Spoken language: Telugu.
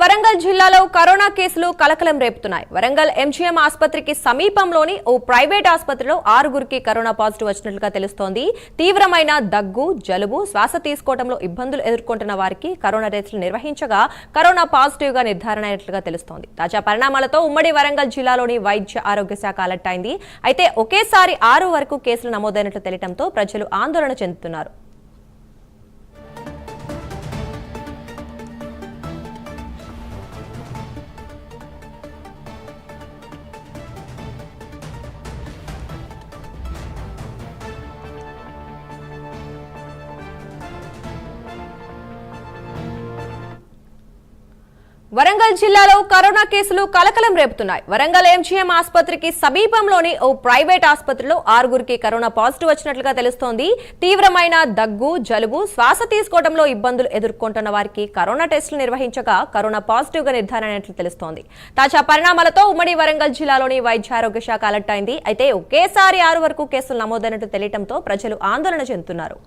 వరంగల్ జిల్లాలో కరోనా కేసులు కలకలం రేపుతున్నాయి. వరంగల్ ఎంజీఎం ఆసుపత్రికి సమీపంలోని ఓ ప్రైవేట్ ఆసుపత్రిలో 6గురికి కరోనా పాజిటివ్ వచ్చినట్లుగా తెలుస్తోంది. తీవ్రమైన దగ్గు, జలుబు, శ్వాస తీసుకోవడంలో ఇబ్బందులు ఎదుర్కొంటున్న వారికి కరోనా టెస్టులు నిర్వహించగా కరోనా పాజిటివ్ గా నిర్ధారణ అయినట్లుగా తెలుస్తోంది. తాజా పరిణామాలతో ఉమ్మడి వరంగల్ జిల్లాలోని వైద్య ఆరోగ్య శాఖ అలర్ట్ అయింది. అయితే ఒకేసారి 6 వరకు కేసులు నమోదైనట్లు తెలియడంతో ప్రజలు ఆందోళన చెందుతున్నారు. వరంగల్ జిల్లాలో కరోనా కేసులు కలకలం రేపుతున్నాయి. వరంగల్ ఎంజీఎం ఆసుపత్రికి సమీపంలోని ఓ ప్రైవేట్ ఆసుపత్రిలో 6గురికి కరోనా పాజిటివ్ వచ్చినట్లుగా తెలుస్తోంది. తీవ్రమైన దగ్గు, జలుబు, శ్వాస తీసుకోవడంలో ఇబ్బందులు ఎదుర్కొంటున్న వారికి కరోనా టెస్టులు నిర్వహించగా కరోనా పాజిటివ్ గా నిర్ధారణ అయినట్లు తెలుస్తోంది. తాజా పరిణామాలతో ఉమ్మడి వరంగల్ జిల్లాలోని వైద్య ఆరోగ్య శాఖ అలర్ట్ అయింది. అయితే ఒకేసారి 6 వరకు కేసులు నమోదైనట్లు తెలియడంతో ప్రజలు ఆందోళన చెందుతున్నారు.